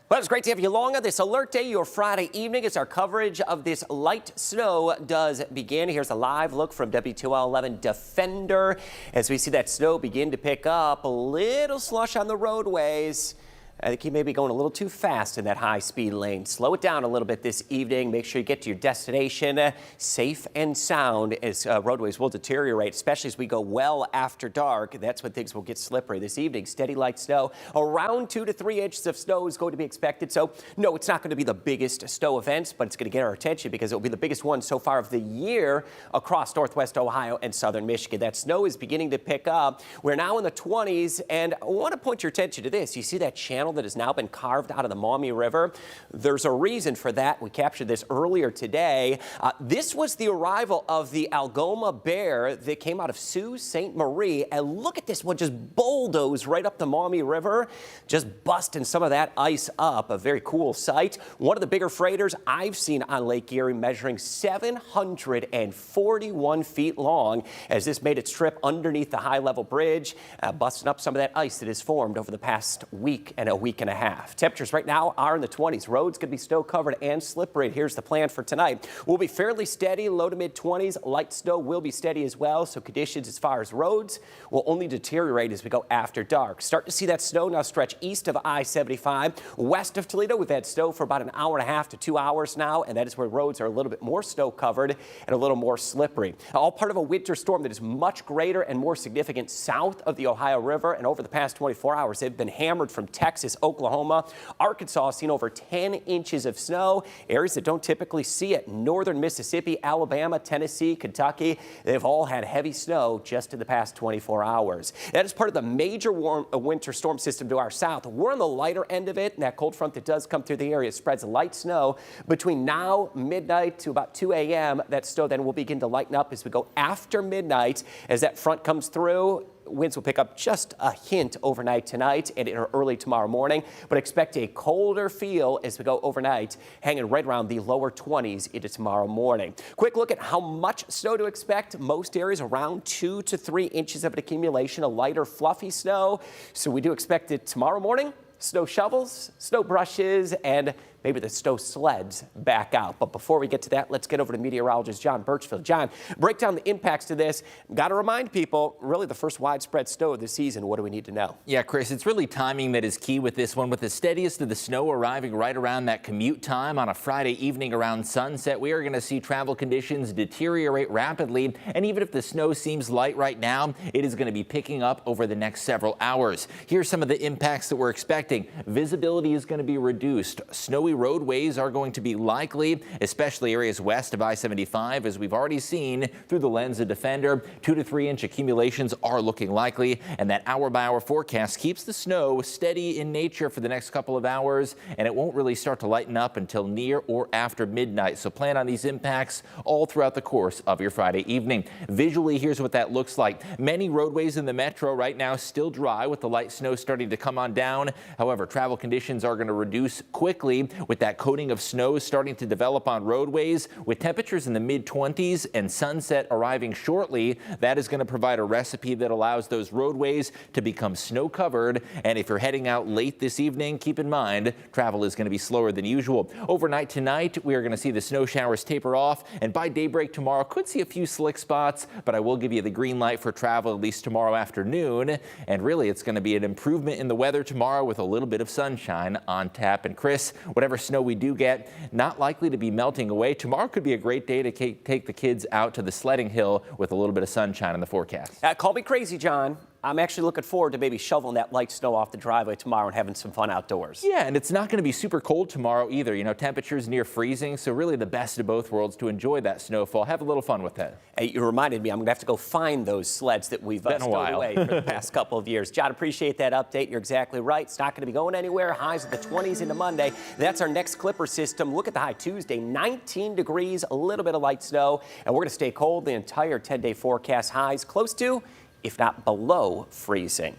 Well, it's great to have you along on this alert day, your Friday evening, as our coverage of this light snow does begin. Here's a live look from WTOL 11 Defender as we see that snow begin to pick up. A little slush on the roadways. I think you may be going a little too fast in that high-speed lane. Slow it down a little bit this evening. Make sure you get to your destination safe and sound, as roadways will deteriorate, especially as we go well after dark. That's when things will get slippery this evening. Steady light snow. Around 2 to 3 inches of snow is going to be expected. So, no, it's not going to be the biggest snow event, but it's going to get our attention because it will be the biggest one so far of the year across northwest Ohio and southern Michigan. That snow is beginning to pick up. We're now in the 20s, and I want to point your attention to this. You see that channel that has now been carved out of the Maumee River? There's a reason for that. We captured this earlier today. This was the arrival of the Algoma bear that came out of Sault Ste. Marie. And look at this one just bulldoze right up the Maumee River, just busting some of that ice up. A very cool sight. One of the bigger freighters I've seen on Lake Erie, measuring 741 feet long, as this made its trip underneath the high-level bridge, busting up some of that ice that has formed over the past week and a week and a half. Temperatures right now are in the 20s. Roads could be snow covered and slippery. Here's the plan for tonight. We'll be fairly steady, low to mid 20s. Light snow will be steady as well. So conditions as far as roads will only deteriorate as we go after dark. Start to see that snow now stretch east of I-75. West of Toledo, we've had snow for about an hour and a half to 2 hours now. And that is where roads are a little bit more snow covered and a little more slippery. All part of a winter storm that is much greater and more significant south of the Ohio River. And over the past 24 hours, they've been hammered from Texas, Oklahoma, Arkansas has seen over 10 inches of snow. Areas that don't typically see it, northern Mississippi, Alabama, Tennessee, Kentucky, they've all had heavy snow just in the past 24 hours. That is part of the major winter storm system to our south. We're on the lighter end of it, and that cold front that does come through the area spreads light snow between now, midnight to about 2 a.m. That snow then will begin to lighten up as we go after midnight. As that front comes through, winds will pick up just a hint overnight tonight and early tomorrow morning, but expect a colder feel as we go overnight, hanging right around the lower 20s into tomorrow morning. Quick look at how much snow to expect. Most areas around 2 to 3 inches of an accumulation, a lighter fluffy snow. So we do expect it tomorrow morning. Snow shovels, snow brushes, and maybe the snow sleds back out. But before we get to that, let's get over to meteorologist John Birchfield. John, break down the impacts to this. Got to remind people, really the first widespread snow of the season. What do we need to know? Yeah, Chris, it's really timing that is key with this one, with the steadiest of the snow arriving right around that commute time on a Friday evening around sunset. We are going to see travel conditions deteriorate rapidly, and even if the snow seems light right now, it is going to be picking up over the next several hours. Here's some of the impacts that we're expecting. Visibility is going to be reduced. Snowy roadways are going to be likely, especially areas west of I-75, as we've already seen through the lens of Defender. 2 to 3 inch accumulations are looking likely, and that hour-by-hour forecast keeps the snow steady in nature for the next couple of hours, and it won't really start to lighten up until near or after midnight. So plan on these impacts all throughout the course of your Friday evening. Visually, here's what that looks like. Many roadways in the metro right now still dry, with the light snow starting to come on down. However, travel conditions are going to reduce quickly, with that coating of snow starting to develop on roadways, with temperatures in the mid-20s and sunset arriving shortly. That is going to provide a recipe that allows those roadways to become snow covered. And if you're heading out late this evening, keep in mind travel is going to be slower than usual. Overnight tonight, we are going to see the snow showers taper off, and by daybreak tomorrow could see a few slick spots, but I will give you the green light for travel at least tomorrow afternoon. And really, it's going to be an improvement in the weather tomorrow with a little bit of sunshine on tap. And Chris, whatever snow we do get, not likely to be melting away. Tomorrow could be a great day to take the kids out to the sledding hill with a little bit of sunshine in the forecast. Call me crazy, John. I'm actually looking forward to maybe shoveling that light snow off the driveway tomorrow and having some fun outdoors. Yeah, and it's not going to be super cold tomorrow either. You know, temperatures near freezing, so really the best of both worlds to enjoy that snowfall. Have a little fun with that. Hey, you reminded me, I'm going to have to go find those sleds that we've stowed away for the past couple of years. John, appreciate that update. You're exactly right. It's not going to be going anywhere. Highs of the 20s into Monday. That's our next Clipper system. Look at the high Tuesday, 19 degrees, a little bit of light snow, and we're going to stay cold the entire 10-day forecast. Highs close to, if not below, freezing.